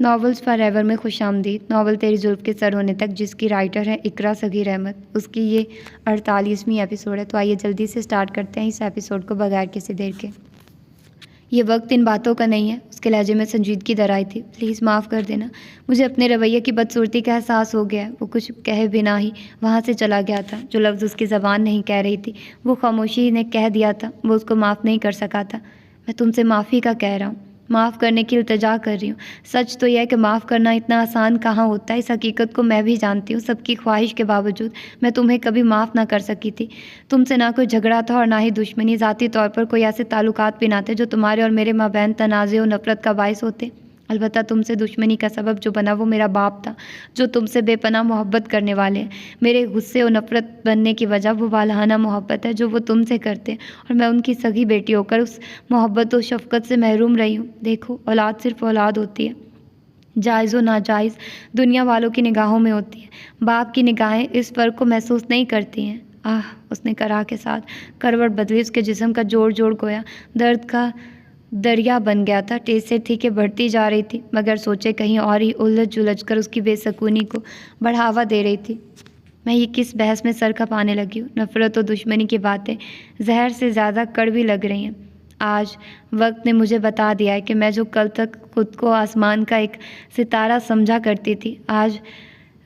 Novels forever में खुशामदीद। Novel तेरी जुल्फ़ के सर होने तक, जिसकी राइटर है इकरा सगीर अहमद। उसकी ये 48वीं एपिसोड है। तो आइए जल्दी से स्टार्ट करते हैं इस एपिसोड को बगैर किसी देर के। ये वक्त इन बातों का नहीं है। उसके लहजे में संजीदगी दर आई थी। प्लीज़ माफ़ कर देना, मुझे अपने रवैये की बदसूरती का एहसास हो गया है। वो कुछ कहे बिना ही वहाँ से चला गया था। जो लफ्ज़ उसकी ज़बान नहीं कह रही थी वो खामोशी ने कह दिया था। वो उसको माफ़ नहीं कर सका था। मैं तुमसे माफ़ी का कह रहा हूँ, माफ़ करने की इल्तिजा कर रही हूँ। सच तो यह है कि माफ़ करना इतना आसान कहाँ होता है। इस हकीकत को मैं भी जानती हूँ। सबकी ख्वाहिश के बावजूद मैं तुम्हें कभी माफ़ ना कर सकी थी। तुमसे ना कोई झगड़ा था और ना ही दुश्मनी। ज़ाती तौर पर कोई ऐसे ताल्लुकात भी ना थे जो तुम्हारे और मेरे माबैन तनाज़े और नफ़रत का बायस होते। अलबत्ता तुमसे दुश्मनी का सबब जो बना वो मेरा बाप था, जो तुमसे बेपनाह मोहब्बत करने वाले हैं। मेरे गुस्से और नफ़रत बनने की वजह वो वालहाना मोहब्बत है जो वो तुमसे करते हैं, और मैं उनकी सगी बेटी होकर उस मोहब्बत और शफ़क़त से महरूम रही हूँ। देखो, औलाद सिर्फ़ औलाद होती है, जायज़ व नाजायज़ दुनिया वालों की निगाहों में होती है। बाप की निगाहें इस फ़र्क को महसूस नहीं करती हैं। आह, उसने कराह के साथ करवट बदली। उसके जिस्म का जोड़ जोड़ गोया दर्द का दरिया बन गया था। टेस से थी कि बढ़ती जा रही थी, मगर सोचे कहीं और ही उलझ जुलझ कर उसकी बेसकूनी को बढ़ावा दे रही थी। मैं ये किस बहस में सर खपाने लगी हूँ। नफ़रत और दुश्मनी की बातें जहर से ज़्यादा कड़वी लग रही हैं। आज वक्त ने मुझे बता दिया है कि मैं जो कल तक खुद को आसमान का एक सितारा समझा करती थी, आज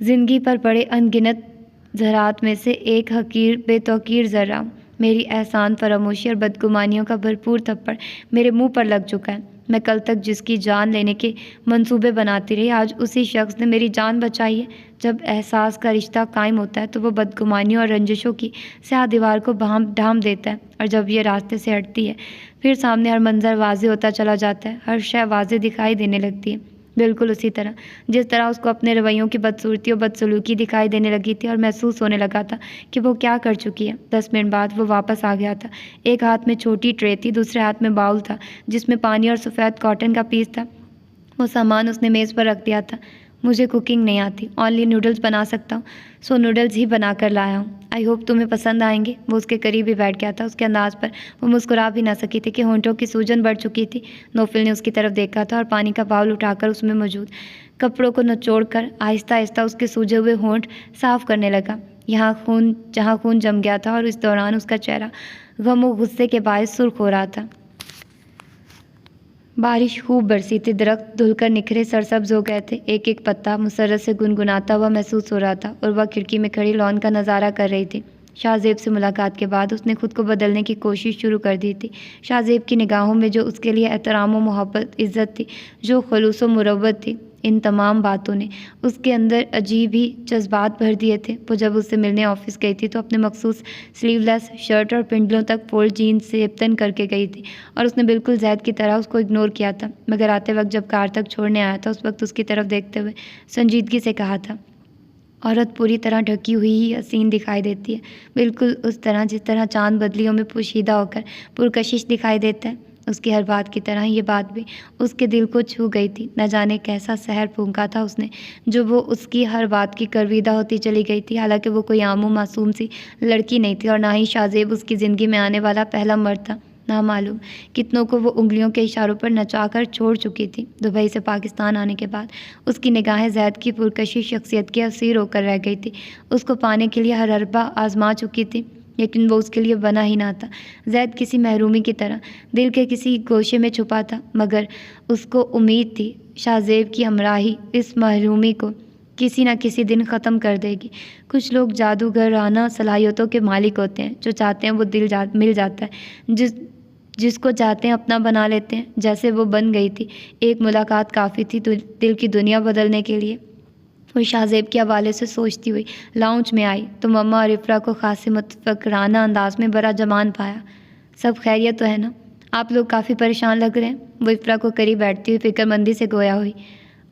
ज़िंदगी पर पड़े अनगिनत ज़रात में से एक हकीर बेतौकीर ज़र्रा। मेरी एहसान फरामोशी और बदगुमानियों का भरपूर थप्पड़ मेरे मुंह पर लग चुका है। मैं कल तक जिसकी जान लेने के मंसूबे बनाती रही, आज उसी शख्स ने मेरी जान बचाई है। जब एहसास का रिश्ता कायम होता है तो वो बदगुमानियों और रंजिशों की स्याह दीवार को ढाम देता है, और जब ये रास्ते से हटती है फिर सामने हर मंजर वाज़े होता चला जाता है, हर शय वाज़े दिखाई देने लगती है। बिल्कुल उसी तरह जिस तरह उसको अपने रवैयों की बदसूरती और बदसलूकी दिखाई देने लगी थी, और महसूस होने लगा था कि वो क्या कर चुकी है। 10 मिनट बाद वो वापस आ गया था। एक हाथ में छोटी ट्रे थी, दूसरे हाथ में बाउल था जिसमें पानी और सफ़ेद कॉटन का पीस था। वो सामान उसने मेज़ पर रख दिया था। मुझे कुकिंग नहीं आती, ओनली नूडल्स बना सकता हूँ, सो नूडल्स ही बना कर लाया हूँ। आई होप तुम्हें पसंद आएंगे। वो उसके करीब ही बैठ गया था। उसके अंदाज पर वो मुस्कुरा भी ना सकी थी कि होंठों की सूजन बढ़ चुकी थी। नोफिल ने उसकी तरफ देखा था और पानी का बाउल उठाकर उसमें मौजूद कपड़ों को निचोड़कर आहिस्ता आहिस्ता उसके सूजे हुए होंठ साफ करने लगा, जहाँ खून जम गया था, और इस दौरान उसका चेहरा गम और गुस्से के बायस सुर्ख हो रहा था। बारिश खूब बरसी थी। दरख्त धुलकर निखरे सरसब्ज हो गए थे। एक एक पत्ता मुसर्रत से गुनगुनाता हुआ महसूस हो रहा था, और वह खिड़की में खड़ी लॉन का नज़ारा कर रही थी। शाहजेब से मुलाकात के बाद उसने खुद को बदलने की कोशिश शुरू कर दी थी। शाहजेब की निगाहों में जो उसके लिए एहतराम व मोहब्बत, इज़्ज़त थी, जो खलूस व मुरव्वत थी, इन तमाम बातों ने उसके अंदर अजीब ही जज्बात भर दिए थे। वो जब उससे मिलने ऑफिस गई थी तो अपने मखसूस स्लीवलेस शर्ट और पिंडलों तक फोल्ड जीन्स से तन करके गई थी, और उसने बिल्कुल जैद की तरह उसको इग्नोर किया था। मगर आते वक्त जब कार तक छोड़ने आया था, उस वक्त उसकी तरफ देखते हुए संजीदगी से कहा था, औरत पूरी तरह ढकी हुई ही हसीन दिखाई देती है, बिल्कुल उस तरह जिस तरह चांद बदलियों में पोशीदा होकर पुरकशिश दिखाई देता है। उसकी हर बात की तरह ये बात भी उसके दिल को छू गई थी। न जाने कैसा सहर फूंका था उसने जो वो उसकी हर बात की करविदा होती चली गई थी। हालांकि वो कोई आमू मासूम सी लड़की नहीं थी, और ना ही शाहजेब उसकी ज़िंदगी में आने वाला पहला मर्द था। ना मालूम कितनों को वो उंगलियों के इशारों पर नचाकर छोड़ चुकी थी। दुबई से पाकिस्तान आने के बाद उसकी निगाहें जैद की पुरकशी शख्सियत की असीर होकर रह गई थी। उसको पाने के लिए हर हरबा आजमा चुकी थी, लेकिन वो उसके लिए बना ही ना था। जैद किसी महरूमी की तरह दिल के किसी गोशे में छुपा था, मगर उसको उम्मीद थी शाहजेब की हमराही इस महरूमी को किसी न किसी दिन ख़त्म कर देगी। कुछ लोग जादूगराना सलाहियतों के मालिक होते हैं। जो चाहते हैं वो मिल जाता है, जिसको चाहते हैं अपना बना लेते हैं। जैसे वो बन गई थी। एक मुलाकात काफ़ी थी दिल की दुनिया बदलने के लिए। वो शाहजेब के हवाले से सोचती हुई लाउंज में आई तो मम्मा और इफ़रा को खासे मुतफक्राना अंदाज में बड़ा जमान पाया। सब खैरियत तो है ना? आप लोग काफ़ी परेशान लग रहे हैं। वो इफ़रा को करीब बैठती हुई फिक्रमंदी से गोया हुई।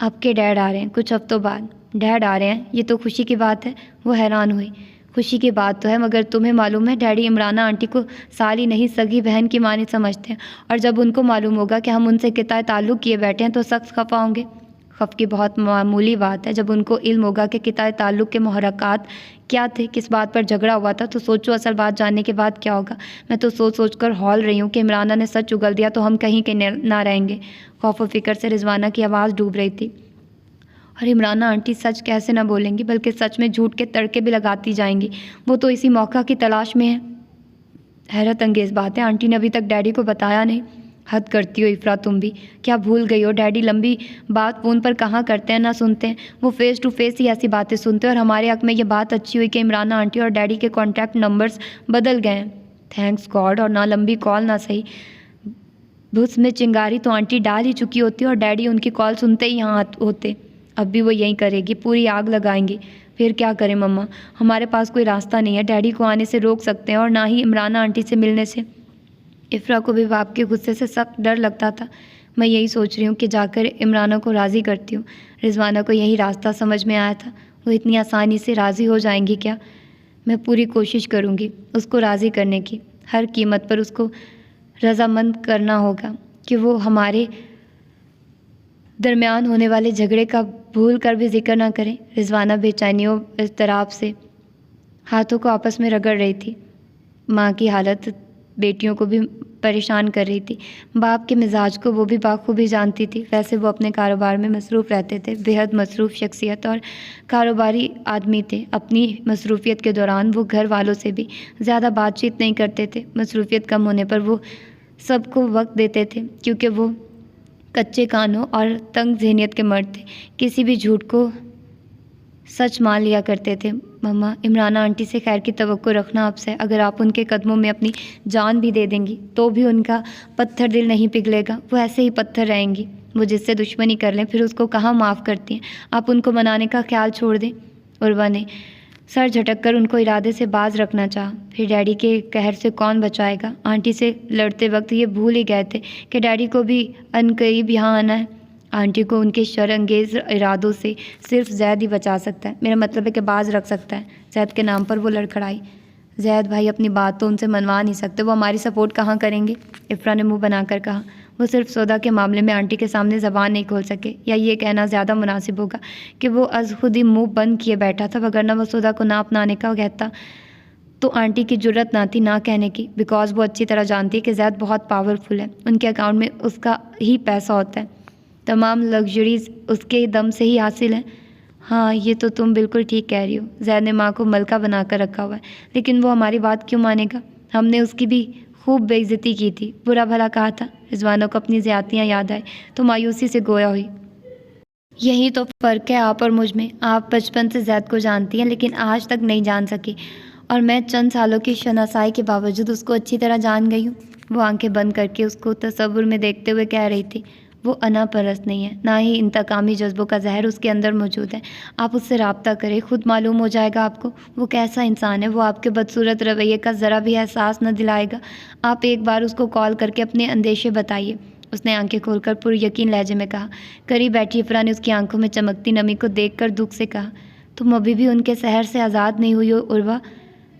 आपके डैड आ रहे हैं कुछ हफ्तों बाद। डैड आ रहे हैं? ये तो खुशी की बात है। वो हैरान हुई। खुशी की बात तो है, मगर तुम्हें मालूम है डैडी इमराना आंटी को साली नहीं सगी बहन की मानी समझते हैं, और जब उनको मालूम होगा कि हम उनसे कितना ताल्लुक़ किए बैठे हैं तो सख्त खफा होंगे। खफ की बहुत मामूली बात है। जब उनको इल्म होगा कि किताए ताल्लुक़ के मुहर्रकात क्या थे, किस बात पर झगड़ा हुआ था, तो सोचो असल बात जानने के बाद क्या होगा। मैं तो सोच कर हौल रही हूँ कि इमराना ने सच उगल दिया तो हम कहीं के ना रहेंगे। खौफ व फिक्र से रिजवाना की आवाज़ डूब रही थी। और इमराना आंटी सच कैसे ना बोलेंगी, बल्कि सच में झूठ के तड़के भी लगाती जाएंगी। वो तो इसी मौका की तलाश में है। हैरत अंगेज़ बात है, आंटी ने अभी तक डैडी को बताया नहीं। हद करती हो इफ़रा, तुम भी क्या भूल गई हो? डैडी लंबी बात फ़ोन पर कहाँ करते हैं, ना सुनते हैं। वो फ़ेस टू फेस ही ऐसी बातें सुनते हैं। और हमारे हक़ में ये बात अच्छी हुई कि इमराना आंटी और डैडी के कॉन्टैक्ट नंबर्स बदल गए हैं। Thanks God. और ना लंबी कॉल ना सही भूस में चिंगारी तो आंटी डाल ही चुकी होती और डैडी उनकी कॉल सुनते ही यहाँ होते। अब भी वो यही करेगी, पूरी आग लगाएंगी। फिर क्या करें मम्मा, हमारे पास कोई रास्ता नहीं है। डैडी को आने से रोक सकते हैं और ना ही इमराना आंटी से मिलने से। इफ़रा को भी बाप के गुस्से से सख्त डर लगता था। मैं यही सोच रही हूँ कि जाकर इमराना को राज़ी करती हूँ। रिजवाना को यही रास्ता समझ में आया था। वो इतनी आसानी से राज़ी हो जाएंगी क्या? मैं पूरी कोशिश करूँगी उसको राज़ी करने की। हर कीमत पर उसको रज़ामंद करना होगा कि वो हमारे दरमियान होने वाले झगड़े का भूल कर भी जिक्र ना करें। रिजवाना बेचैनियों इज़्तिराब से हाथों को आपस में रगड़ रही थी। माँ की हालत बेटियों को भी परेशान कर रही थी। बाप के मिजाज को वो भी बाखूबी जानती थी। वैसे वो अपने कारोबार में मसरूफ़ रहते थे। बेहद मसरूफ़ शख्सियत और कारोबारी आदमी थे। अपनी मसरूफ़ियत के दौरान वो घर वालों से भी ज़्यादा बातचीत नहीं करते थे। मसरूफ़ियत कम होने पर वो सबको वक्त देते थे, क्योंकि वो कच्चे कानों और तंग ज़हनियत के मर्द थे। किसी भी झूठ को सच मान लिया करते थे। मम्मा, इमराना आंटी से खैर की तवक्को रखना आपसे। अगर आप उनके कदमों में अपनी जान भी दे देंगी तो भी उनका पत्थर दिल नहीं पिघलेगा। वो ऐसे ही पत्थर रहेंगी। वो जिससे दुश्मनी कर लें फिर उसको कहाँ माफ़ करती हैं। आप उनको मनाने का ख्याल छोड़ दें। उर्वा ने सर झटक कर उनको इरादे से बाज रखना चाहा। फिर डैडी के कहर से कौन बचाएगा? आंटी से लड़ते वक्त ये भूल ही गए थे कि डैडी को भी अनकरीब यहाँ आना है। आंटी को उनके शर्अंगेज़ इरादों से सिर्फ जैद ही बचा सकता है। मेरा मतलब है कि बाज रख सकता है। जैद के नाम पर वो लड़खड़ाई। जैद भाई अपनी बात तो उनसे मनवा नहीं सकते, वो हमारी सपोर्ट कहाँ करेंगे? इफ़रा ने मुंह बनाकर कहा। वो सिर्फ सौदा के मामले में आंटी के सामने ज़बान नहीं खोल सके, या ये कहना ज़्यादा मुनासिब होगा कि वो अज़ खुद ही मुँह बंद किए बैठा था। वगरना वो सौदा को ना अपनाने का कहता तो आंटी की जुर्रत ना थी ना कहने की। बिकॉज वो अच्छी तरह जानती है कि जैद बहुत पावरफुल है। उनके अकाउंट में उसका ही पैसा होता है। तमाम लग्जरीज़ उसके दम से ही हासिल हैं। हाँ, ये तो तुम बिल्कुल ठीक कह रही हो। जैद ने माँ को मलका बना कर रखा हुआ है, लेकिन वो हमारी बात क्यों मानेगा? हमने उसकी भी खूब बेइज्जती की थी, बुरा भला कहा था। रिजवाना को अपनी ज़्यादतियाँ याद आए तो मायूसी से गोया हुई। यही तो फ़र्क है आप और मुझ में। आप बचपन से जैद को जानती हैं, लेकिन आज तक नहीं जान सकी, और मैं चंद सालों की शनासाई के बावजूद उसको अच्छी तरह जान गई हूँ। वो आंखें बंद करके उसको तसव्वुर में देखते हुए कह रही थी। वो अना परस्त नहीं है, ना ही इंतकामी जज्बों का जहर उसके अंदर मौजूद है। आप उससे राब्ता करें, खुद मालूम हो जाएगा आपको वो कैसा इंसान है। वो आपके बदसूरत रवैये का ज़रा भी एहसास न दिलाएगा। आप एक बार उसको कॉल करके अपने अंदेशे बताइए। उसने आंखें खोलकर पुरयकीन लहजे में कहा। करीब बैठी इफ़रा ने उसकी आंखों में चमकती नमी को देखकर दुख से कहा, तुम अभी भी उनके सहर से आज़ाद नहीं हुई हो उर्वा।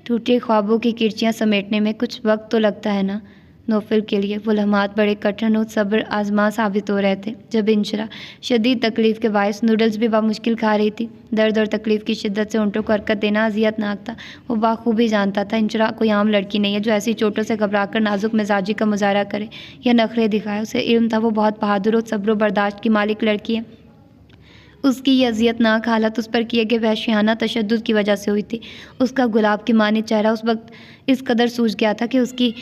टूटे ख्वाबों की किरचियाँ समेटने में कुछ वक्त तो लगता है ना। नौफिल के लिए वो लम्हात बड़े कठिन और सब्र आजमा साबित हो रहे थे, जब इंशरा शदीद तकलीफ़ के बायस नूडल्स भी बामुश्किल खा रही थी। दर्द और तकलीफ़ की शिद्दत से उंटों को हरकत देना अजियतनाक था। वो बाखूबी जानता था इंशरा कोई आम लड़की नहीं है जो ऐसी चोटों से घबराकर नाजुक मिजाजी का मुजाहरा करे या नखरे दिखाए। उसे इल्म था वो बहुत बहादुर और सब्र बर्दाश्त की मालिक लड़की है। उसकी ये अजियतनाक हालत उस पर किए गए वहशियाना तशद्दुद की वजह से हुई थी। उसका गुलाब की मानी चेहरा उस वक्त इस कदर सूज गया था कि उसकी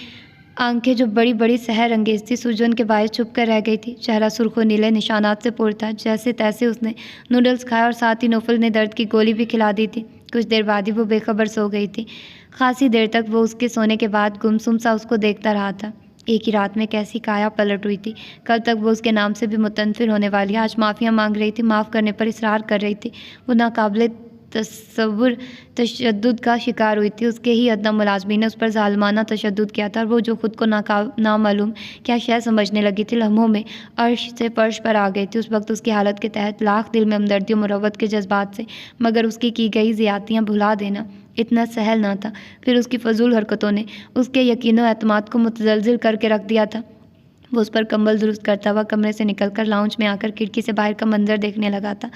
आंखें जो बड़ी बड़ी सहर अंगेज थी सूजन के बायस छुप कर रह गई थी। चेहरा सुर्ख व नीले निशानात से पुर था। जैसे तैसे उसने नूडल्स खाया और साथ ही नौफल ने दर्द की गोली भी खिला दी थी। कुछ देर बाद ही वो बेखबर सो गई थी। खासी देर तक वो उसके सोने के बाद गुमसुम सा उसको देखता रहा था। एक ही रात में कैसी काया पलट हुई थी। कल तक वो उसके नाम से भी मुतनफिर होने वाली, आज माफ़िया मांग रही थी, माफ़ करने पर इसरार कर रही थी। वो नाकाबिल तसव्वुर तशद्दुद का शिकार हुई थी। उसके ही अदना मुलाजमीन ने उस पर ज़ालिमाना तशद्दुद किया था, और वो जो खुद को नामालूम क्या शय समझने लगी थी, लम्हों में अर्श से फर्श पर आ गई थी। उस वक्त उसकी हालत के तहत लाख दिल में हमदर्दी और मुरव्वत के जज्बात से, मगर उसकी की गई ज़ियादतियाँ भुला देना इतना सहल ना था। फिर उसकी फजूल हरकतों ने उसके यकीन और एतमाद को मुतज़लज़िल करके रख दिया था। वो उस पर कंबल दुरुस्त करता हुआ कमरे से निकलकर लाउंज में आकर खिड़की से बाहर का मंजर देखने लगा था।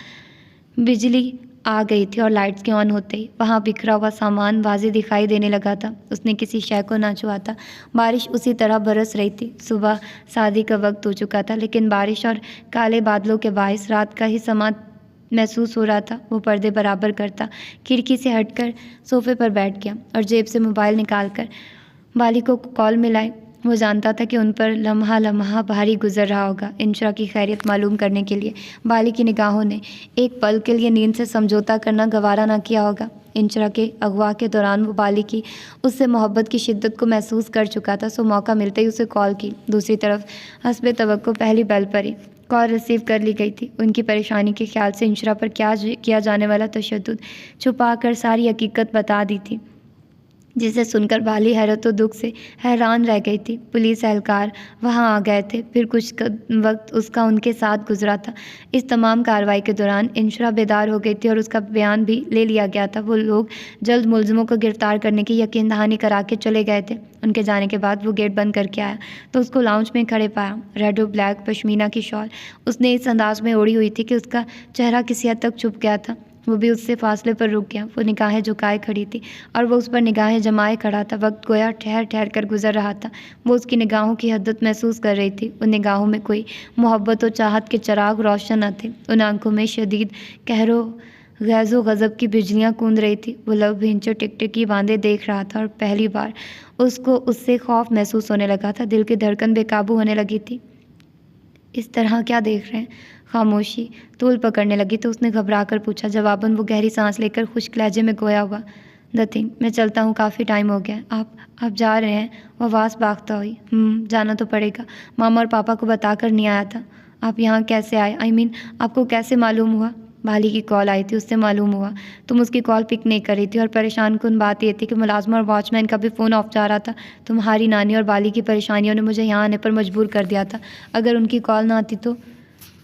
बिजली आ गई थी और लाइट्स के ऑन होते ही वहाँ बिखरा हुआ सामान वाज़े दिखाई देने लगा था। उसने किसी शय को ना छुआ था। बारिश उसी तरह बरस रही थी। सुबह शादी का वक्त हो चुका था, लेकिन बारिश और काले बादलों के बायस रात का ही समा महसूस हो रहा था। वो पर्दे बराबर करता, खिड़की से हटकर सोफे पर बैठ गया और जेब से मोबाइल निकालकर बाली को कॉल मिलाई। वो जानता था कि उन पर लम्हा लम्हा भारी गुजर रहा होगा। इंशरा की खैरियत मालूम करने के लिए बाली की निगाहों ने एक पल के लिए नींद से समझौता करना गवारा ना किया होगा। इंशरा के अगवा के दौरान वो बाली की उससे मोहब्बत की शिद्दत को महसूस कर चुका था, सो मौका मिलते ही उसे कॉल की। दूसरी तरफ हस्बे तवक्को पहली बेल पर ही कॉल रिसीव कर ली गई थी। उनकी परेशानी के ख्याल से इंशरा पर क्या किया जाने वाला तशद्दुद छुपा कर सारी हकीकत बता दी थी, जिसे सुनकर बाली हैरत और दुख से हैरान रह गई थी। पुलिस एहलकार वहां आ गए थे, फिर कुछ वक्त उसका उनके साथ गुजरा था। इस तमाम कार्रवाई के दौरान इंशरा बेदार हो गई थी और उसका बयान भी ले लिया गया था। वो लोग जल्द मुलजिमों को गिरफ्तार करने की यकीन दहानी करा के चले गए थे। उनके जाने के बाद वो गेट बंद करके आया तो उसको लाउंज में खड़े पाया। रेड और ब्लैक पश्मीना की शॉल उसने इस अंदाज में ओढ़ी हुई थी कि उसका चेहरा किसी हद तक छुप गया था। वो भी उससे फासले पर रुक गया। वो निगाहें झुकाए खड़ी थी और वो उस पर निगाहें जमाए खड़ा था। वक्त गोया ठहर ठहर कर गुजर रहा था। वो उसकी निगाहों की हद्दत महसूस कर रही थी। उन निगाहों में कोई मोहब्बत और चाहत के चिराग रोशन न थे। उन आंखों में शदीद कहरो गैज़ो गज़ब की बिजलियां कूद रही थी। वो लव भिंचो टिकटिकी बांधे देख रहा था और पहली बार उसको उससे खौफ महसूस होने लगा था। दिल की धड़कन बेकाबू होने लगी थी। इस तरह क्या देख रहे हैं? खामोशी तूल पकड़ने लगी तो उसने घबरा कर पूछा। जवाबन वो गहरी सांस लेकर खुश्क लहजे में गोया हुआ, नथिंग, मैं चलता हूँ, काफ़ी टाइम हो गया। आप जा रहे हैं? वो आवाज़ बागता हुई। जाना तो पड़ेगा। मामा और पापा को बताकर नहीं आया था। आप यहाँ कैसे आए? I mean, आपको कैसे मालूम हुआ? बाली की कॉल आई थी, उससे मालूम हुआ। तुम उसकी कॉल पिक नहीं कर रही थी और परेशान कुन बात ये थी कि मुलाजमा और वॉचमैन का भी फ़ोन ऑफ जा रहा था। तुम्हारी नानी और बाली की परेशानियों ने मुझे यहाँ आने पर मजबूर कर दिया था। अगर उनकी कॉल ना आती तो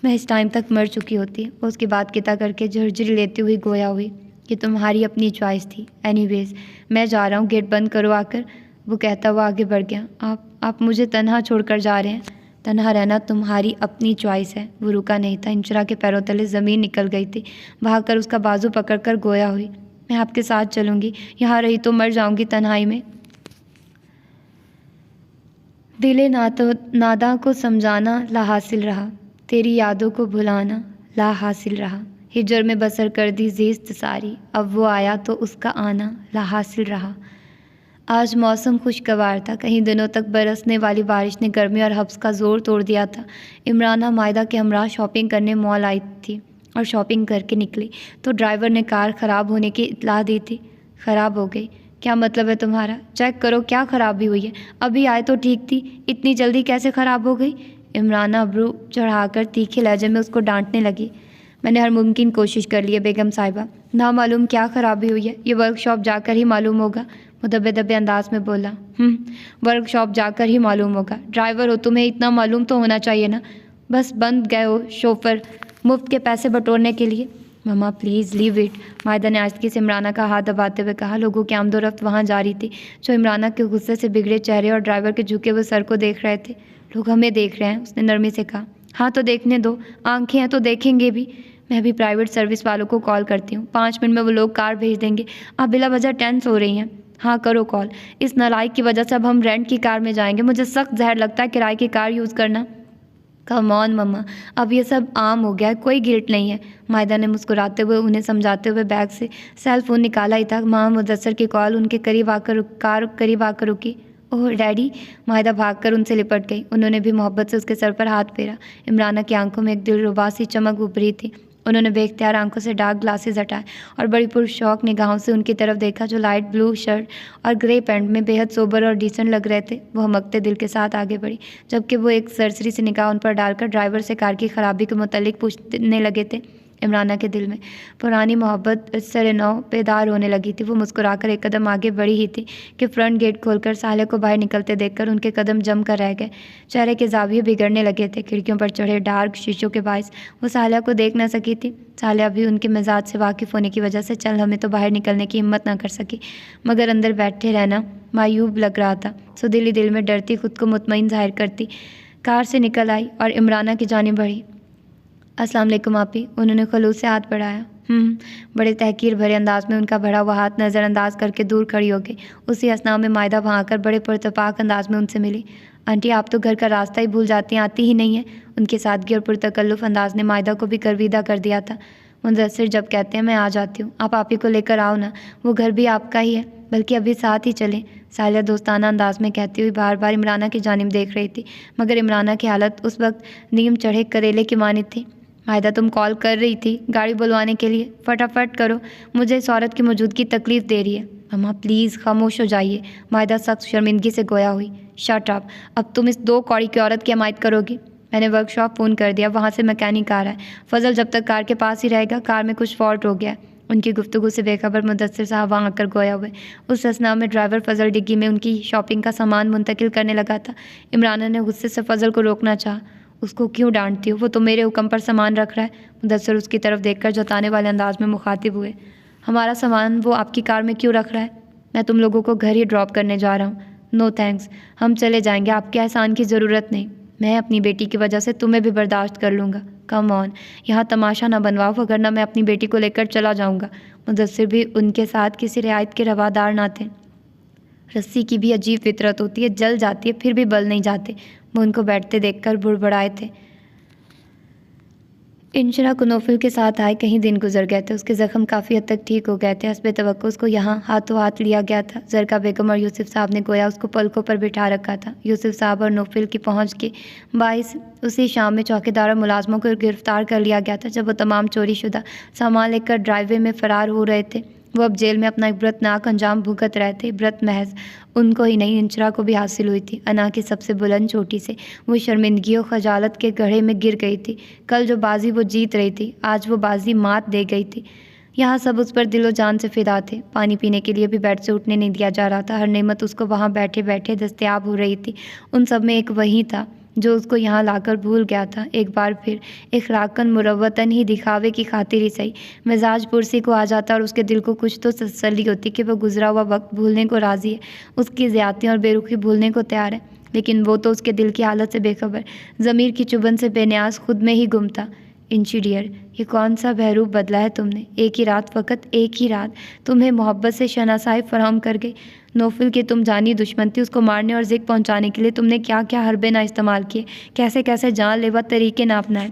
मैं इस टाइम तक मर चुकी होती। वो उसकी बात किता करके झुरझुरी लेती हुई गोया हुई कि तुम्हारी अपनी चॉइस थी। एनीवेज, मैं जा रहा हूँ, गेट बंद करो आकर, वो कहता हुआ आगे बढ़ गया। आप मुझे तन्हा छोड़कर जा रहे हैं? तन्हा रहना तुम्हारी अपनी चॉइस है। वो रुका नहीं था। इंशरा के पैरों तले ज़मीन निकल गई थी। भागकर उसका बाजू पकड़कर गोया हुई। मैं आपके साथ चलूँगी, यहाँ रही तो मर जाऊँगी तन्हाई में। दिले नादा को समझाना ला हासिल रहा, तेरी यादों को भुलाना ला हासिल रहा। हिजर में बसर कर दी ज़िस्त सारी, अब वो आया तो उसका आना ला हासिल रहा। आज मौसम खुशगवार था। कई दिनों तक बरसने वाली बारिश ने गर्मी और हब्स का ज़ोर तोड़ दिया था। इमराना मायदा के हमरा शॉपिंग करने मॉल आई थी और शॉपिंग करके निकली तो ड्राइवर ने कार ख़राब होने की इत्तला दी थी। ख़राब हो गई? क्या मतलब है तुम्हारा? चेक करो क्या ख़राबी हुई है। अभी आए तो ठीक थी, इतनी जल्दी कैसे ख़राब हो गई? इमराना अब्रू चढ़ाकर तीखे लहजे में उसको डांटने लगी। मैंने हर मुमकिन कोशिश कर ली है बेगम साहिबा, ना मालूम क्या ख़राबी हुई है, ये वर्कशॉप जाकर ही मालूम होगा। वो दबे दबे अंदाज में बोला। वर्कशॉप जाकर ही मालूम होगा? ड्राइवर हो, तुम्हें इतना मालूम तो होना चाहिए ना। बस बंद गए हो शोफर मुफ्त के पैसे बटोरने के लिए। मम्मा प्लीज़ लीव इट, मायदा ने आस्ती से इमराना का हाथ दबाते हुए कहा। लोगों की आमदोरफ्त वहाँ जारी थी जो इमराना के गुस्से से बिगड़े चेहरे और ड्राइवर के झुके हुए सर को देख रहे थे। लोग हमें देख रहे हैं, उसने नरमी से कहा। हाँ तो देखने दो, आंखें हैं तो देखेंगे भी। मैं भी प्राइवेट सर्विस वालों को कॉल करती हूँ, 5 मिनट में वो लोग कार भेज देंगे। आप बिला वजह टेंस हो रही हैं। हाँ करो कॉल। इस नालायक की वजह से अब हम रेंट की कार में जाएंगे। मुझे सख्त जहर लगता है किराए की कार यूज़ करना। कम ऑन मम्मा, अब ये सब आम हो गया है, कोई गिल्ट नहीं है। मायदा ने मुस्कुराते हुए उन्हें समझाते हुए बैग से सेल फ़ोन निकाला ही था। माँ मुदस्सर की कॉल उनके कार करीब आकर रुकी। ओह डैडी, मायदा भागकर उनसे लिपट गई। उन्होंने भी मोहब्बत से उसके सर पर हाथ फेरा। इमराना की आंखों में एक दिलरुबा सी चमक उभरी थी। उन्होंने बेख्तियार आंखों से डार्क ग्लासेस हटाए और बड़ी पुरशौक निगाहों से उनकी तरफ देखा जो लाइट ब्लू शर्ट और ग्रे पैंट में बेहद सोबर और डिसेंट लग रहे थे। वह हमकते दिल के साथ आगे बढ़ी, जबकि वो एक सरसरी से निगाह उन पर डालकर ड्राइवर से कार की खराबी के मुतालिक पूछने लगे थे। इमराना के दिल में पुरानी मोहब्बत सरे-नौ बेदार होने लगी थी। वो मुस्कुराकर एक कदम आगे बढ़ी ही थी कि फ्रंट गेट खोलकर साले को बाहर निकलते देखकर उनके कदम जम कर रह गए। चेहरे के जाविये बिगड़ने लगे थे। खिड़कियों पर चढ़े डार्क शीशों के बायस वो सालिया को देख न सकी थी। सालिया भी उनके मिजाज से वाकिफ़ होने की वजह से चल हमें तो बाहर निकलने की हिम्मत न कर सकी, मगर अंदर बैठे रहना मायूब लग रहा था। सो दिल ही दिल में डरती, खुद को मुतमईन जाहिर करती कार से निकल आई और इमराना की जानिब बढ़ी। अस्सलाम वालेकुम आपी, उन्होंने खलूस से हाथ बढ़ाया। बड़े तहकीर भरे अंदाज में उनका बढ़ा हुआ हाथ नज़रअंदाज करके दूर खड़ी हो गई। उसी असना में मायदा वहाँ आकर बड़े पुरतपाक अंदाज में उनसे मिली। आंटी आप तो घर का रास्ता ही भूल जाती हैं, आती ही नहीं है। उनके सादगी और पुरतकल्लुफ़ अंदाज ने मायदा को भी गर्विदा कर दिया था। मुदस्सिर जब कहते हैं मैं आ जाती हूँ, आप आप ही को लेकर आओ ना, वो घर भी आपका ही है, बल्कि अभी साथ ही चलें। साहिला दोस्ताना अंदाज में कहती हुई बार बार इमराना की जानिब देख रही थी, मगर इमराना की हालत उस वक्त नीम चढ़े करेले की मानित थी। माहिदा तुम कॉल कर रही थी गाड़ी बुलवाने के लिए, फटाफट करो, मुझे इस औरत की मौजूदगी तकलीफ़ दे रही है। मम्मा प्लीज़ खामोश हो जाइए, माहिदा सख्त शर्मिंदगी से गोया हुई। शट अप, अब तुम इस 2 कौड़ी की औरत की हमायत करोगी। मैंने वर्कशॉप फ़ोन कर दिया, वहाँ से मैकेनिक आ रहा है। फजल जब तक कार के पास ही रहेगा, कार में कुछ फॉल्ट हो गया है। उनकी गुफ्तगू से बेखबर मुदस्सिर साहब वहाँ आकर गोया हुए। उस असना में ड्राइवर फजल डिग्गी में उनकी शॉपिंग का सामान मुंतकिल करने लगा था। इमराना ने गुस्से से फजल को रोकना चाहा। उसको क्यों डांटती हो, वो तो मेरे हुक्म पर सामान रख रहा है। मुदस्सिर उसकी तरफ देखकर जताने वाले अंदाज में मुखातिब हुए। हमारा सामान वो आपकी कार में क्यों रख रहा है? मैं तुम लोगों को घर ही ड्रॉप करने जा रहा हूँ। नो थैंक्स, हम चले जाएंगे, आपके एहसान की ज़रूरत नहीं। मैं अपनी बेटी की वजह से तुम्हें भी बर्दाश्त कर लूँगा। कम ऑन, यहाँ तमाशा ना बनवाओ, वगरना मैं अपनी बेटी को लेकर चला जाऊँगा। मुदस्सिर भी उनके साथ किसी रियायत के रवादार ना थे। रस्सी की भी अजीब फितरत होती है, जल जाती है फिर भी बल नहीं जाते। वो उनको बैठते देखकर बुड़बड़ाए थे। इंशरा को नौफिल के साथ आए कहीं दिन गुजर गए थे। उसके ज़ख्म काफ़ी हद तक ठीक हो गए थे। हस्बे तवक्को उसको यहाँ हाथों हाथ लिया गया था। जरका बेगम और यूसुफ साहब ने गोया उसको पलकों पर बिठा रखा था। यूसुफ साहब और नौफिल की पहुँच के बाइस उसी शाम में चौकीदार और मुलाजमों को गिरफ्तार कर लिया गया था। जब वो तमाम चोरीशुदा सामान लेकर ड्राइववे में फ़रार हो रहे थे। वो अब जेल में अपना इबरतनाक अंजाम भुगत रहे थे। इबरत महज उनको ही नहीं, इंशरा को भी हासिल हुई थी। अना की सबसे बुलंद चोटी से वो शर्मिंदगी और खजालत के गड्ढे में गिर गई थी। कल जो बाजी वो जीत रही थी, आज वो बाजी मात दे गई थी। यहाँ सब उस पर दिलो जान से फिदा थे। पानी पीने के लिए भी बेड से उठने नहीं दिया जा रहा था। हर नेमत उसको वहाँ बैठे बैठे दस्तयाब हो रही थी। उन सब में एक वही था जो उसको यहाँ लाकर भूल गया था। एक बार फिर इखलाकन मुरव्वतन ही दिखावे की खातिर ही सही मिजाज पुरसी को आ जाता और उसके दिल को कुछ तो तसल्ली होती कि वह गुजरा हुआ वक्त भूलने को राज़ी है, उसकी ज़्यादतियाँ और बेरुखी भूलने को तैयार है। लेकिन वो तो उसके दिल की हालत से बेखबर, ज़मीर की चुभन से बेनियाज खुद में ही गुम था। इंची डियर, ये कौन सा बहरूप बदला है तुमने? एक ही रात, फ़कत एक ही रात तुम्हें मोहब्बत से शनासाई फराहम कर गई। नौफिल की तुम जानी दुश्मन थी, उसको मारने और ज़िक पहुंचाने के लिए तुमने क्या क्या हरबे ना इस्तेमाल किए, कैसे कैसे जानलेवा तरीके ना अपनाए।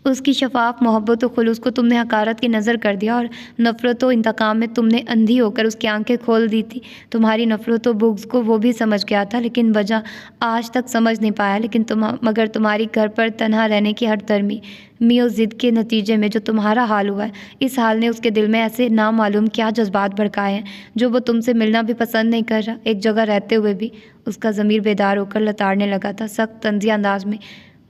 उसकी शफाफ मोहब्बत और खुलूस को तुमने हकारत की नज़र कर दिया और नफ़रत व इंतकाम में तुमने अंधी होकर उसकी आंखें खोल दी थी। तुम्हारी नफ़रत व बुग़्ज़ को वो भी समझ गया था, लेकिन वजह आज तक समझ नहीं पाया। लेकिन मगर तुम्हारी घर पर तन्हा रहने की हर तरमी और ज़िद के नतीजे में जो तुम्हारा हाल हुआ है, इस हाल ने उसके दिल में ऐसे नामालूम क्या जज्बात भड़काए हैं जो वो तुमसे मिलना भी पसंद नहीं कर रहा। एक जगह रहते हुए भी उसका ज़मीर बेदार होकर लताड़ने लगा था। सख्त तंज़िया अंदाज में,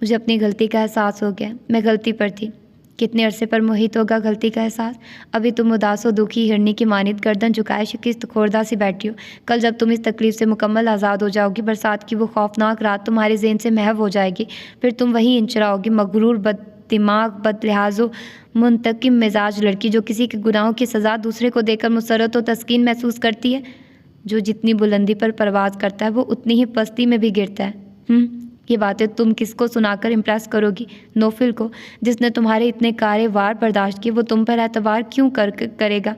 मुझे अपनी गलती का एहसास हो गया, मैं गलती पर थी। कितने अरसे पर मोहित होगा गलती का एहसास? अभी तुम उदास व दुखी हिरनी की मानित गर्दन झुकाए शिकस्त खोरदा सी बैठी हो। कल जब तुम इस तकलीफ़ से मुकम्मल आज़ाद हो जाओगी, बरसात की वो खौफनाक रात तुम्हारे ज़हन से महव हो जाएगी। फिर तुम वही इंचरा होगी, मगरूर, बद दिमाग, बद लिहाजो, मुंतकिम मिजाज लड़की जो किसी के गुनाहों की सज़ा दूसरे को देकर मुसरत व तस्कीन महसूस करती है। जो जितनी बुलंदी पर परवाज़ करता है वो उतनी ही पस्ती में भी गिरता है। ये बातें तुम किसको सुनाकर इम्प्रेस करोगी? नौफिल को, जिसने तुम्हारे इतने कारे वार बर्दाश्त किए, वो तुम पर एतबार क्यों करेगा?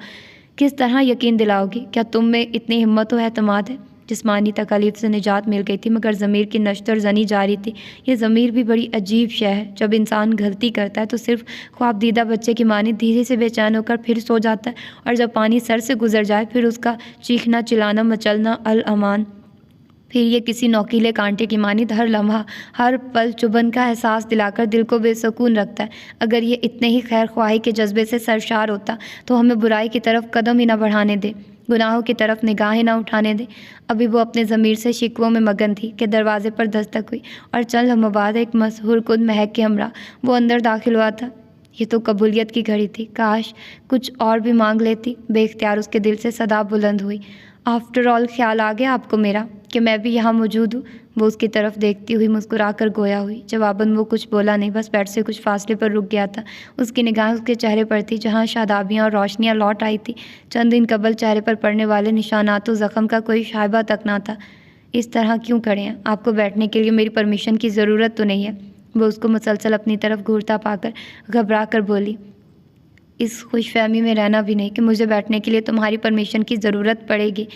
किस तरह यकीन दिलाओगी? क्या तुम में इतनी हिम्मत व एतमाद है? जिस्मानी तकालीफ से निजात मिल गई थी, मगर ज़मीर की नश्तर जनी जारी थी। ये ज़मीर भी बड़ी अजीब शय है। जब इंसान गलती करता है तो सिर्फ ख्वाबदीदा बच्चे की मानी धीरे से बेचैन होकर फिर सो जाता है, और जब पानी सर से गुजर जाए फिर उसका चीखना, चिल्लाना, मचलना अल अमान। फिर ये किसी नौकीले कांटे की मानिद हर लम्हा, हर पल चुभन का एहसास दिलाकर दिल को बेसुकून रखता है। अगर ये इतने ही खैर ख्वाही के जज्बे से सरशार होता तो हमें बुराई की तरफ कदम ही ना बढ़ाने दे, गुनाहों की तरफ निगाहें ना उठाने दे। अभी वो अपने ज़मीर से शिकवों में मगन थी कि दरवाजे पर दस्तक हुई और चंद लम्हों बाद एक मशहूर कुन महक के हमरा वो अंदर दाखिल हुआ था। ये तो कबूलियत की घड़ी थी। काश कुछ और भी मांग लेती। बेख्तियार उसके दिल से सदा बुलंद हुई। आफ्टर ऑल ख्याल आ गया आपको मेरा कि मैं भी यहाँ मौजूद हूँ? वो उसकी तरफ देखती हुई मुस्कुरा कर गोया हुई। जवाबन वो कुछ बोला नहीं, बस बेड से कुछ फासले पर रुक गया था। उसकी निगाह उसके चेहरे पर थी जहाँ शादाबियाँ और रोशनियाँ लौट आई थी। चंद दिन कबल चेहरे पर पड़ने वाले निशानात ज़ख़म का कोई शायबा तक ना था। इस तरह क्यों खड़े हैं? आपको बैठने के लिए मेरी परमिशन की ज़रूरत तो नहीं है? वो उसको मुसलसल अपनी तरफ घूरता पाकर घबरा कर बोली, इस खुशफहमी में रहना भी नहीं कि मुझे बैठने के लिए तुम्हारी परमिशन की ज़रूरत पड़ेगी,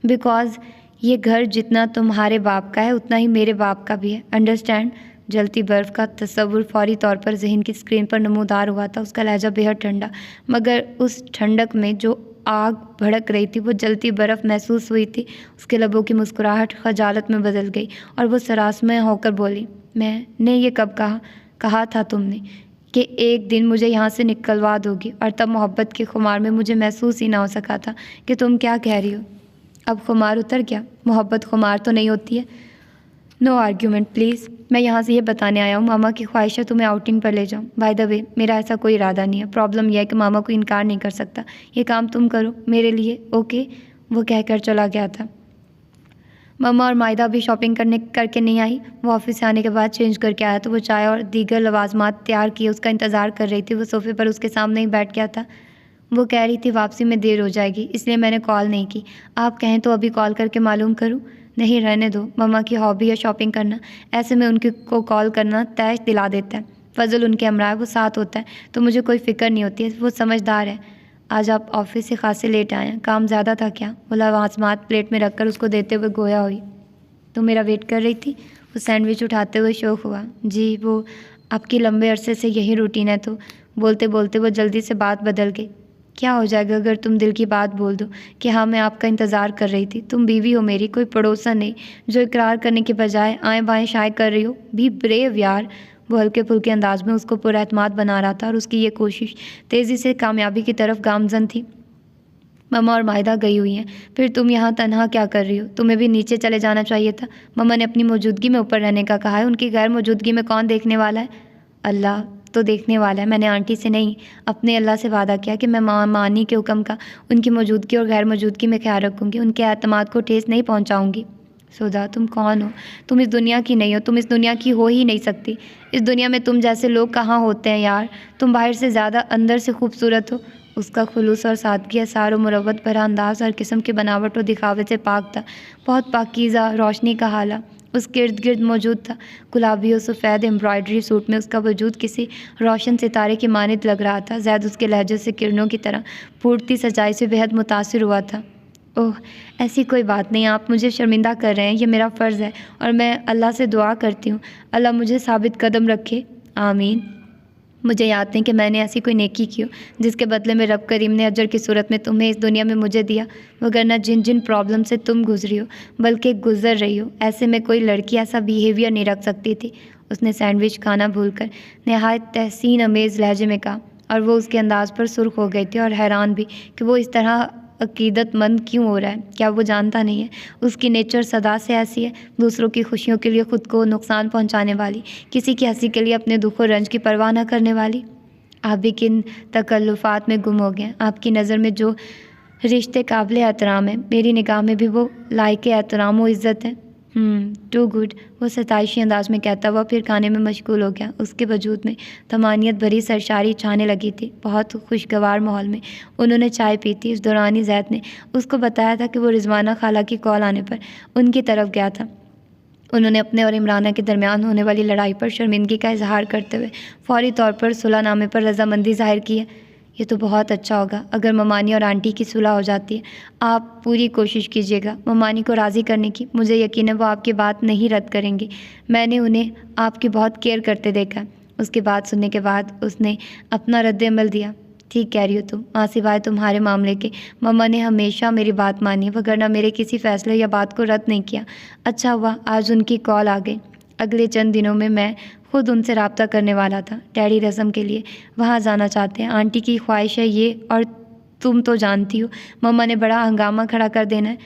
बिकॉज़ ये घर जितना तुम्हारे बाप का है उतना ही मेरे बाप का भी है। अंडरस्टैंड? जलती बर्फ़ का तस्वुर फौरी तौर पर जहन की स्क्रीन पर नमूदार हुआ था। उसका लहजा बेहद ठंडा, मगर उस ठंडक में जो आग भड़क रही थी वो जलती बर्फ़ महसूस हुई थी। उसके लबों की मुस्कुराहट खजालत में बदल गई और वो सरासमय होकर बोली, मैंने ये कब कहा था तुमने कि एक दिन मुझे यहाँ से निकलवा दोगी? और तब मोहब्बत के खुमार में मुझे महसूस ही ना हो सका था कि तुम क्या कह रही हो। अब खुमार उतर गया। मोहब्बत खुमार तो नहीं होती है। No argument please. मैं यहाँ से ये बताने आया हूँ, मामा की ख्वाहिश है तुम्हें आउटिंग पर ले जाऊँ। बाय द वे, मेरा ऐसा कोई इरादा नहीं है। प्रॉब्लम यह है कि मामा को इनकार नहीं कर सकता। ये काम तुम करो मेरे लिए, ओके? वो कहकर चला गया था। मम्मा और मायदा भी शॉपिंग करके नहीं आई। वो ऑफिस से आने के बाद चेंज करके आया तो वो चाय और दीगर लवाजमात तैयार किए उसका इंतज़ार कर रही थी। वो सोफ़े पर उसके सामने ही बैठ गया था। वो कह रही थी वापसी में देर हो जाएगी, इसलिए मैंने कॉल नहीं की। आप कहें तो अभी कॉल करके मालूम करूं? नहीं, रहने दो। मम्मा की हॉबी है शॉपिंग करना। ऐसे में उनकी को कॉल करना तय दिला देता है। फजल उनके हमरा है, वो साथ होता है तो मुझे कोई फ़िक्र नहीं होती है। वो समझदार है। आज आप ऑफिस से खासे लेट आए हैं, काम ज़्यादा था क्या? वो लवाजमात प्लेट में रखकर उसको देते हुए गोया हुई। तो मेरा वेट कर रही थी? वो सैंडविच उठाते हुए शौक हुआ। जी, वो आपकी लंबे अरसे से यही रूटीन है। तो बोलते बोलते वो जल्दी से बात बदल गई। क्या हो जाएगा अगर तुम दिल की बात बोल दो कि हाँ मैं आपका इंतज़ार कर रही थी? तुम बीवी हो मेरी, कोई पड़ोसन नहीं जो इकरार करने के बजाय आएँ बाएँ शाये कर रही हो। बी ब्रेव यार। वो हल्के फुल्के अंदाज में उसको पूरा एतमाद बना रहा था और उसकी ये कोशिश तेज़ी से कामयाबी की तरफ गामजन थी। मम्मा और माहिदा गई हुई हैं, फिर तुम यहाँ तन्हा क्या कर रही हो? तुम्हें भी नीचे चले जाना चाहिए था। मम्मा ने अपनी मौजूदगी में ऊपर रहने का कहा है। उनकी गैर मौजूदगी में कौन देखने वाला है? अल्लाह तो देखने वाला है। मैंने आंटी से नहीं, अपने अल्लाह से वादा किया कि मैं मानी के हुक्म का उनकी मौजूदगी और गैर मौजूदगी में ख्याल रखूँगी। उनके एतमाद को ठेस नहीं पहुँचाऊँगी। सुधा, तुम कौन हो? तुम इस दुनिया की नहीं हो। तुम इस दुनिया की हो ही नहीं सकती। इस दुनिया में तुम जैसे लोग कहाँ होते हैं यार। तुम बाहर से ज़्यादा अंदर से खूबसूरत हो। उसका खुलूस और सादगी, असार और मुरव्वत भरा अंदाज हर किस्म की बनावट और दिखावे से पाक था। बहुत पाकीज़ा रोशनी का हाला उसके इर्द गिर्द मौजूद था। गुलाबी और सफ़ेद एम्ब्रॉयडरी सूट में उसका वजूद किसी रोशन सितारे की मानित लग रहा था। ज़ैद उसके लहजे से किरणों की तरह फूटती सजाई से बेहद मुतासिर हुआ था। ओह, ऐसी कोई बात नहीं, आप मुझे शर्मिंदा कर रहे हैं। ये मेरा फ़र्ज़ है और मैं अल्लाह से दुआ करती हूँ अल्लाह मुझे साबित कदम रखे। आमीन। मुझे याद नहीं कि मैंने ऐसी कोई नेकी की हो जिसके बदले में रब करीम ने अजर की सूरत में तुम्हें इस दुनिया में मुझे दिया, वगरना जिन जिन प्रॉब्लम से तुम गुजरी हो बल्कि गुजर रही हो, ऐसे में कोई लड़की ऐसा बिहेवियर नहीं रख सकती थी। उसने सैंडविच खाना भूलकर नहायत तहसीन अमेज़ लहजे में कहा और वो उसके अंदाज़ पर सुर्ख हो गई थी और हैरान भी कि वो इस तरह अकीदतमंद क्यों हो रहा है। क्या वो जानता नहीं है उसकी नेचर सदा से ऐसी है, दूसरों की खुशियों के लिए ख़ुद को नुकसान पहुंचाने वाली, किसी की हंसी के लिए अपने दुख और रंज की परवाह न करने वाली। आप भी किन तकल्लुफ़ात में गुम हो गए। आपकी नज़र में जो रिश्ते काबिल एहतराम है, मेरी निगाह में भी वो लायक एहतराम व इज़्ज़त है। टू गुड, वो सताइशी अंदाज में कहता हुआ फिर खाने में मशगूल हो गया। उसके वजूद में तमानियत भरी सरशारी छाने लगी थी। बहुत खुशगवार माहौल में उन्होंने चाय पी थी। इस दौरान ही ज़ैद ने उसको बताया था कि वो रिजवाना खाला की कॉल आने पर उनकी तरफ गया था। उन्होंने अपने और इमराना के दरमियान होने वाली लड़ाई पर शर्मिंदगी का इजहार करते हुए फौरी तौर पर सुलहनामे पर रजामंदी जाहिर की है। ये तो बहुत अच्छा होगा अगर ममानी और आंटी की सुलह हो जाती है। आप पूरी कोशिश कीजिएगा ममानी को राज़ी करने की। मुझे यकीन है वो आपकी बात नहीं रद्द करेंगी। मैंने उन्हें आपकी बहुत केयर करते देखा है। उसकी बात सुनने के बाद उसने अपना रद्द अमल दिया। ठीक कह रही हो तुम, माँ सिवाय तुम्हारे मामले के मम्मा ने हमेशा मेरी बात मानी, वगरना मेरे किसी फ़ैसले या बात को रद्द नहीं किया। अच्छा हुआ आज उनकी कॉल आ गई। अगले चंद दिनों में मैं खुद उनसे रब्ता करने वाला था। डैडी रस्म के लिए वहाँ जाना चाहते हैं। आंटी की ख्वाहिश है ये, और तुम तो जानती हो मम्मा ने बड़ा हंगामा खड़ा कर देना है।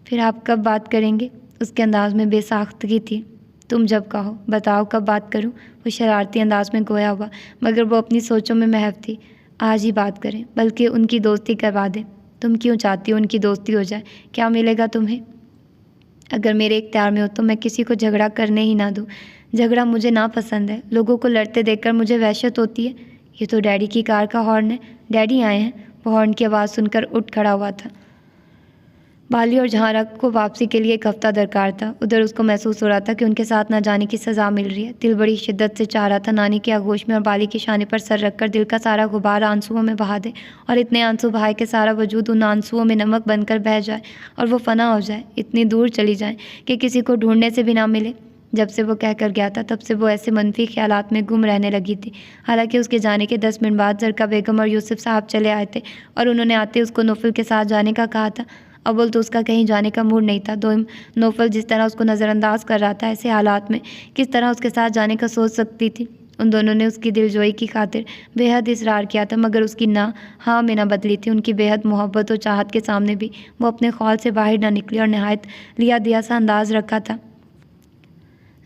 फिर आप कब बात करेंगे? उसके अंदाज में बेसाख्तगी थी। तुम जब कहो। बताओ कब बात करूं? वो शरारती अंदाज में गोया हुआ, मगर वो अपनी सोचों में महव थी। आज ही बात करें, बल्कि उनकी दोस्ती करवा दें। तुम क्यों चाहती हो उनकी दोस्ती हो जाए? क्या मिलेगा तुम्हें? अगर मेरे इख्तियार में हो तो मैं किसी को झगड़ा करने ही ना दूँ। झगड़ा मुझे ना पसंद है। लोगों को लड़ते देखकर मुझे वहशत होती है। ये तो डैडी की कार का हॉर्न है। डैडी आए हैं। वो हॉर्न की आवाज़ सुनकर उठ खड़ा हुआ था। बाली और जहारा को वापसी के लिए एक हफ्ता दरकार था। उधर उसको महसूस हो रहा था कि उनके साथ ना जाने की सज़ा मिल रही है। दिल बड़ी शिद्दत से चाह रहा था नानी के आगोश में और बाली के शाने पर सर रखकर दिल का सारा गुबार आंसुओं में बहा दे, और इतने आंसू बहाए के सारा वजूद उन आंसुओं में नमक बनकर बह जाए और वो फना हो जाए, इतनी दूर चली जाए कि किसी को ढूंढने से भी ना मिले। जब से वो कह कर गया था तब से वो ऐसे मनफी ख्यालात में गुम रहने लगी थी। हालांकि उसके जाने के 10 मिनट बाद जरका बेगम और यूसुफ साहब चले आए थे और उन्होंने आते उसको नौफल के साथ जाने का कहा था। अव्वल तो उसका कहीं जाने का मूड नहीं था। दोम नौफल जिस तरह उसको नज़रअंदाज कर रहा था, ऐसे हालात में किस तरह उसके साथ जाने का सोच सकती थी। उन दोनों ने उसकी दिलजोई की खातिर बेहद इसरार किया था, मगर उसकी ना हाँ में ना बदली थी। उनकी बेहद मोहब्बत और चाहत के सामने भी वो अपने ख्याल से बाहर ना निकली और नहायत लिया दिया सा अंदाज़ रखा था।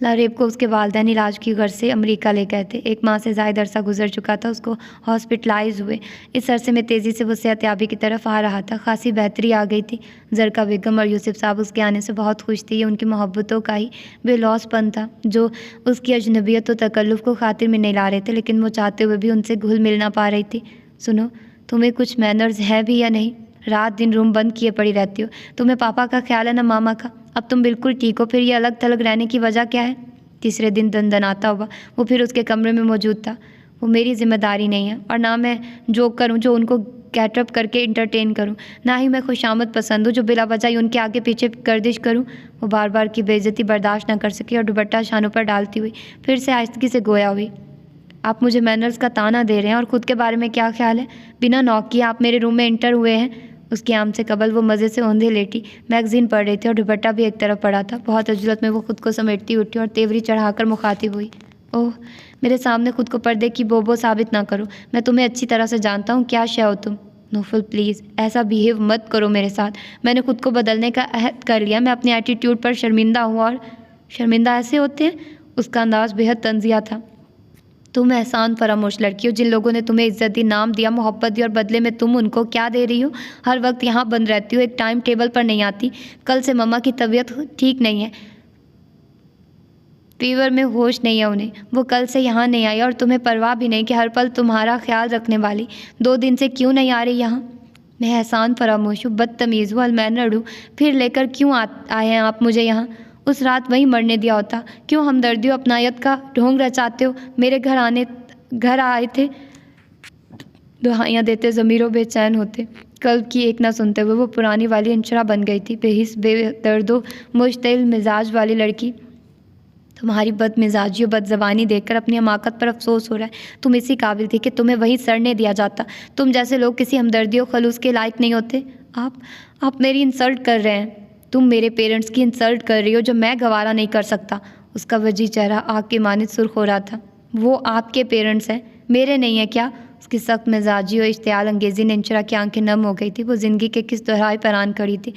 लारेब को उसके वालिदैन इलाज की गर्ज से अमेरिका ले गए थे। 1 माह से ज़ायद अरसा गुजर चुका था, उसको हॉस्पिटलाइज हुए। इस अरसे में तेज़ी से वो सेहतयाबी की तरफ आ रहा था। खासी बेहतरी आ गई थी। जरका बेगम और यूसुफ साहब उसके आने से बहुत खुश थे। ये उनकी मोहब्बतों का ही बेलौसपन था जो उसकी अजनबियत और तकल्लुफ़ को खातिर में नहीं ला रहे थे, लेकिन वो चाहते हुए भी उनसे घुल मिल ना पा रही थी। सुनो, तुम्हें कुछ मैनर्स है भी या नहीं? रात दिन रूम बंद किए पड़ी रहती हो। तुम्हें पापा का ख्याल है ना मामा का? अब तुम बिल्कुल ठीक हो, फिर ये अलग थलग रहने की वजह क्या है? तीसरे दिन दनदनाता हुआ वो फिर उसके कमरे में मौजूद था। वो मेरी जिम्मेदारी नहीं है और ना मैं जोक करूं जो उनको कैटअप करके इंटरटेन करूं, ना ही मैं खुशामद पसंद हूँ जो बिला वजह ही उनके आगे पीछे गर्दिश करूं। वो बार बार की बेइज्जती बर्दाश्त न कर सकी और दुपट्टा शानों पर डालती हुई फिर से आहिस्तगी से गोया हुई। आप मुझे मैनर्स का ताना दे रहे हैं और ख़ुद के बारे में क्या ख्याल है? बिना नॉक किए आप मेरे रूम में इंटर हुए हैं। उसकी आम से कबल वो मज़े से औंधे लेटी मैगज़ीन पढ़ रही थी और दुपट्टा भी एक तरफ पड़ा था। बहुत अजलत में वो खुद को समेटती उठी और तेवरी चढ़ाकर मुखातिब हुई। ओह, मेरे सामने खुद को पर्दे की बोबो साबित ना करो। मैं तुम्हें अच्छी तरह से जानता हूँ क्या शय हो तुम। नौफल प्लीज़ ऐसा बिहेव मत करो मेरे साथ। मैंने खुद को बदलने का अहद कर लिया। मैं अपने एटीट्यूड पर शर्मिंदा हूँ। और शर्मिंदा ऐसे होते हैं? उसका अंदाज बेहद तंजिया था। तुम एहसान फरामोश लड़की हो। जिन लोगों ने तुम्हें इज्जत दी, नाम दिया, मोहब्बत दी और बदले में तुम उनको क्या दे रही हो? हर वक्त यहाँ बंद रहती हो, एक टाइम टेबल पर नहीं आती। कल से मम्मा की तबीयत ठीक नहीं है, फीवर में होश नहीं है उन्हें। वो कल से यहाँ नहीं आई और तुम्हें परवाह भी नहीं कि हर पल तुम्हारा ख्याल रखने वाली 2 दिन से क्यों नहीं आ रही यहाँ? मैं एहसान फरामोश हूँ, बदतमीज़ हूँ, अलमैनर्ड हूँ। फिर लेकर क्यों आए हैं आप मुझे यहाँ? उस रात वहीं मरने दिया होता। क्यों हमदर्दी और अपनायत का ढोंग रचाते हो? मेरे घर आए थे, दुहाइयाँ देते, ज़मीरों बेचैन होते। कल्ब की एक ना सुनते हुए वो पुरानी वाली अंशरा बन गई थी, बेहिस बेदर्दो मुश्तिल मिजाज वाली लड़की। तुम्हारी बदमिजाजी और बदज़बानी देखकर अपनी हमाकत पर अफसोस हो रहा है। तुम इसी काबिल थी कि तुम्हें वहीं सड़ने दिया जाता। तुम जैसे लोग किसी हमदर्दी और खलूस के लायक नहीं होते। आप मेरी इंसल्ट कर रहे हैं। तुम मेरे पेरेंट्स की इंसल्ट कर रही हो जो मैं गवारा नहीं कर सकता। उसका वजी चेहरा आग के मानित सुर्ख हो रहा था। वो आपके पेरेंट्स हैं, मेरे नहीं है क्या? उसकी सख्त मिजाजी और इश्तियाल अंगेज़ी ने अंशरा की आंखें नम हो गई थी। वो ज़िंदगी के किस दोहराए पर आन खड़ी थी।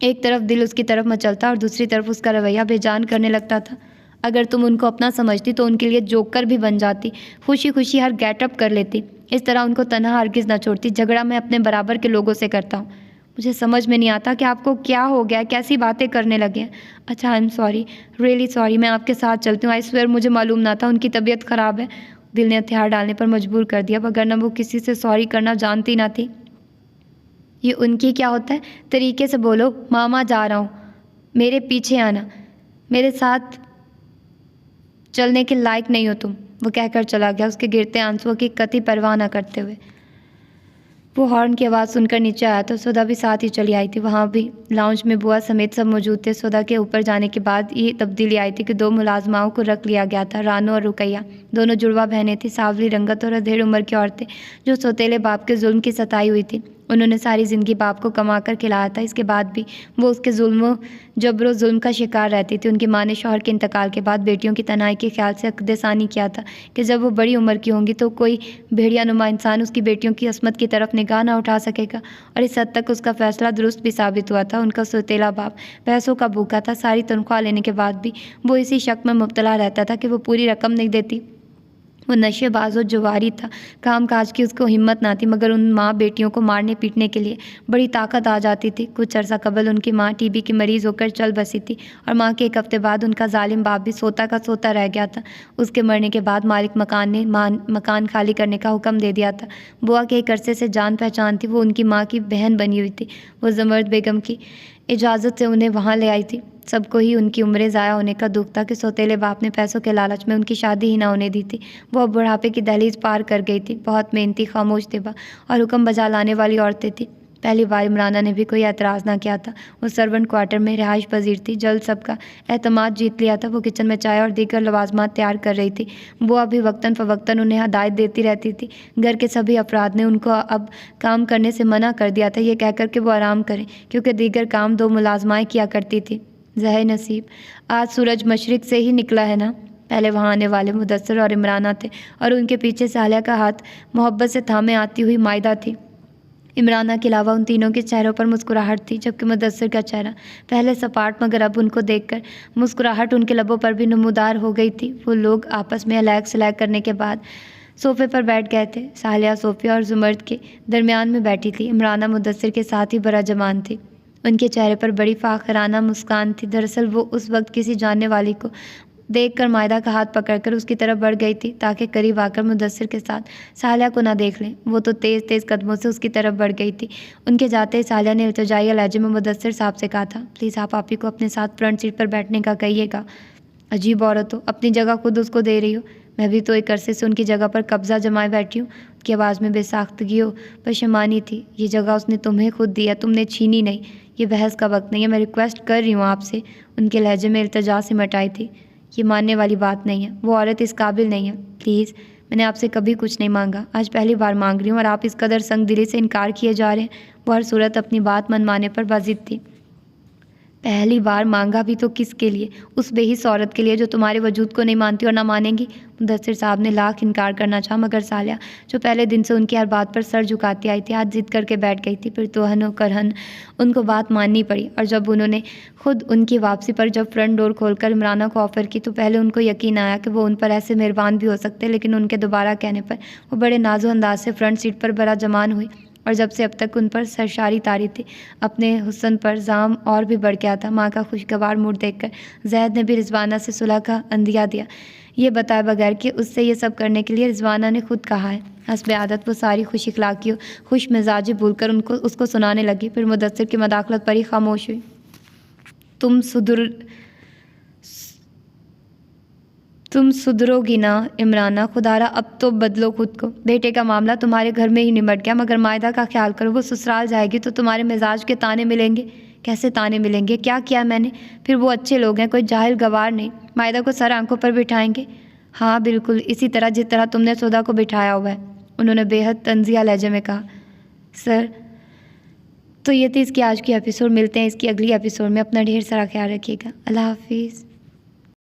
एक तरफ दिल उसकी तरफ मचलता और दूसरी तरफ उसका रवैया बेजान करने लगता था। अगर तुम उनको अपना समझती तो उनके लिए जोकर भी बन जाती, खुशी खुशी हर गेटअप कर लेती। इस तरह उनको तन्हा हरगिज़ ना छोड़ती। झगड़ा मैं अपने बराबर के लोगों से करता हूँ। मुझे समझ में नहीं आता कि आपको क्या हो गया, कैसी बातें करने लगे हैं। अच्छा, I am sorry, really sorry. मैं आपके साथ चलती हूँ। आई स्वेयर मुझे मालूम ना था उनकी तबीयत ख़राब है। दिल ने हथियार डालने पर मजबूर कर दिया, वगरना वो किसी से सॉरी करना जानती ना थी। ये उनकी क्या होता है? तरीके से बोलो। मामा जा रहा हूँ, मेरे पीछे आना, मेरे साथ चलने के लायक नहीं हो तुम। वो कहकर चला गया, उसके गिरते आंसुओं की कतई परवाह न करते हुए। वो हॉर्न की आवाज़ सुनकर नीचे आया तो सुधा भी साथ ही चली आई थी। वहाँ भी लाउंज में बुआ समेत सब मौजूद थे। सुधा के ऊपर जाने के बाद ये तब्दीली आई थी कि 2 मुलाजमाओं को रख लिया गया था, रानो और रुकैया। दोनों जुड़वा बहनें थी, सांवली रंगत और अधेड़ उम्र की औरतें जो सौतेले बाप के जुल्म की सताई हुई थी। उन्होंने सारी ज़िंदगी बाप को कमा कर खिलाया था। इसके बाद भी वो उसके जबरो जुल्म का शिकार रहती थी। उनकी माँ ने शौहर के इंतकाल के बाद बेटियों की तनाई के ख्याल से अक़दसानी किया था कि जब वो बड़ी उम्र की होंगी तो कोई भेड़िया नुमा इंसान उसकी बेटियों की अस्मत की तरफ निगाह ना उठा सकेगा। और इस हद तक उसका फ़ैसला दुरुस्त भी साबित हुआ था। उनका सौतेला बाप पैसों का भूखा था। सारी तनख्वाह लेने के बाद भी वो इसी शक में मुब्तला रहता था कि वो पूरी रकम नहीं देती। वो नशेबाज और जुवारी था। काम काज की उसको हिम्मत ना थी, मगर उन माँ बेटियों को मारने पीटने के लिए बड़ी ताकत आ जाती थी। कुछ अर्सा कबल उनकी माँ टीबी की मरीज़ होकर चल बसी थी और माँ के 1 हफ्ते बाद उनका जालिम बाप भी सोता का सोता रह गया था। उसके मरने के बाद मालिक मकान ने मकान खाली करने का हुक्म दे दिया था। बुआ के एक अरसे से जान पहचान थी। वो उनकी माँ की बहन बनी हुई थी। वो जमर्द बेगम की इजाज़त से उन्हें वहाँ ले आई थी। सबको ही उनकी उम्रें ज़ाया होने का दुख था कि सौतेले बाप ने पैसों के लालच में उनकी शादी ही ना होने दी थी। वो अब बुढ़ापे की दहलीज पार कर गई थी। बहुत मेहनती, खामोश, तिबा और हुक्म बजा लाने वाली औरतें थी। पहली बार इमराना ने भी कोई एतराज़ ना किया था। वो सर्वेंट क्वार्टर में रिहाइश पजीर थी, जल्द सबका एतमाद जीत लिया था। वो किचन में चाय और दीगर लवाजमात तैयार कर रही थी। बुआ भी वक्तन फ़वक्तन उन्हें हदायत देती रहती थी। घर के सभी अफराद ने उनको अब काम करने से मना कर दिया था, ये कहकर कि वो आराम करें, क्योंकि दीगर काम 2 मुलाजमाएँ किया करती थी। ज़हे नसीब, आज सूरज मशरिक़ से ही निकला है ना। पहले वहाँ आने वाले मुदस्सिर और इमराना थे और उनके पीछे सालिया का हाथ मोहब्बत से थामे आती हुई मायदा थी। इमराना के अलावा उन तीनों के चेहरों पर मुस्कुराहट थी, जबकि मुदस्सिर का चेहरा पहले सपाट मगर अब उनको देखकर मुस्कुराहट उनके लबों पर भी नमूदार हो गई थी। वो लोग आपस में अलैग सलैग करने के बाद सोफ़े पर बैठ गए थे। सालिया सोफिया और जुमर्द के दरमियान में बैठी थी। इमराना मुदस्सिर के साथ ही बड़ा जमान थी। उनके चेहरे पर बड़ी फ़ाखराना मुस्कान थी। दरअसल वो उस वक्त किसी जानने वाली को देखकर मायदा का हाथ पकड़कर उसकी तरफ बढ़ गई थी, ताकि करीब आकर मुदस्सिर के साथ सालिया को ना देख लें। वो तो तेज़ तेज़ कदमों से उसकी तरफ बढ़ गई थी। उनके जाते ही सालिया ने इल्तिजाई लहजे में मुदस्सिर साहब से कहा था, प्लीज़ आप ही को अपने साथ फ्रंट सीट पर बैठने का कहिएगा। अजीब औरत हो, अपनी जगह खुद उसको दे रही हो। मैं भी तो एक अरसे से उनकी जगह पर कब्जा जमाए बैठी हूँ। उसकी आवाज़ में बेसाख्तगी हो पशेमानी थी। ये जगह उसने तुम्हें खुद दी है, तुमने छीनी नहीं। ये बहस का वक्त नहीं है, मैं रिक्वेस्ट कर रही हूँ आपसे। उनके लहजे में इल्तिजा से मटाई थी। ये मानने वाली बात नहीं है, वो औरत इस काबिल नहीं है। प्लीज़, मैंने आपसे कभी कुछ नहीं मांगा, आज पहली बार मांग रही हूँ और आप इस कदर संग दिली से इनकार किए जा रहे हैं। वो हर सूरत अपनी बात मनमाने पर बाजिद थी। पहली बार मांगा भी तो किसके लिए? उस बेहिस औरत के लिए जो तुम्हारे वजूद को नहीं मानती और ना मानेंगी। मुदस्सिर साहब ने लाख इनकार करना चाहा, मगर सालिया जो पहले दिन से उनकी हर बात पर सर झुकाती आई थी, आज जिद करके बैठ गई थी। फिर तोहन करहन उनको बात माननी पड़ी। और जब उन्होंने खुद उनकी वापसी पर जब फ्रंट डोर खोलकर इमराना को ऑफ़र की, तो पहले उनको यकीन आया कि वो उन पर ऐसे मेहरबान भी हो सकते, लेकिन उनके दोबारा कहने पर वो बड़े नाजो अंदाज से फ्रंट सीट पर बड़ा जमान हुई। और जब से अब तक उन पर सरशारी तारी थी, अपने हुस्न पर जाम और भी बढ़ गया था। माँ का खुशगवार मूड देखकर ज़ैद ने भी रिजवाना से सुलह का अंदिया दिया, ये बताए बगैर कि उससे ये सब करने के लिए रिजवाना ने खुद कहा है। हस्बे आदत वो सारी खुश इखलाकी खुश मिजाजी भूलकर उसको सुनाने लगी। फिर मुदस्सिर की मदाखलत पर ही खामोश हुई। तुम सुधरोगी ना इमराना, खुदारा अब तो बदलो खुद को। बेटे का मामला तुम्हारे घर में ही निमट गया, मगर मायदा का ख्याल करो। वो ससुराल जाएगी तो तुम्हारे मिजाज के ताने मिलेंगे। कैसे ताने मिलेंगे? क्या किया मैंने? फिर वो अच्छे लोग हैं, कोई जाहिल गवार नहीं। मायदा को सर आंखों पर बिठाएंगे। हाँ बिल्कुल इसी तरह जिस तरह तुमने सौदा को बिठाया हुआ है, उन्होंने बेहद तंजिया लहजे में कहा। सर, तो ये थी इसकी आज की एपिसोड। मिलते हैं इसकी अगली एपिसोड में। अपना ढेर सारा ख्याल रखिएगा। अल्लाह हाफिज़।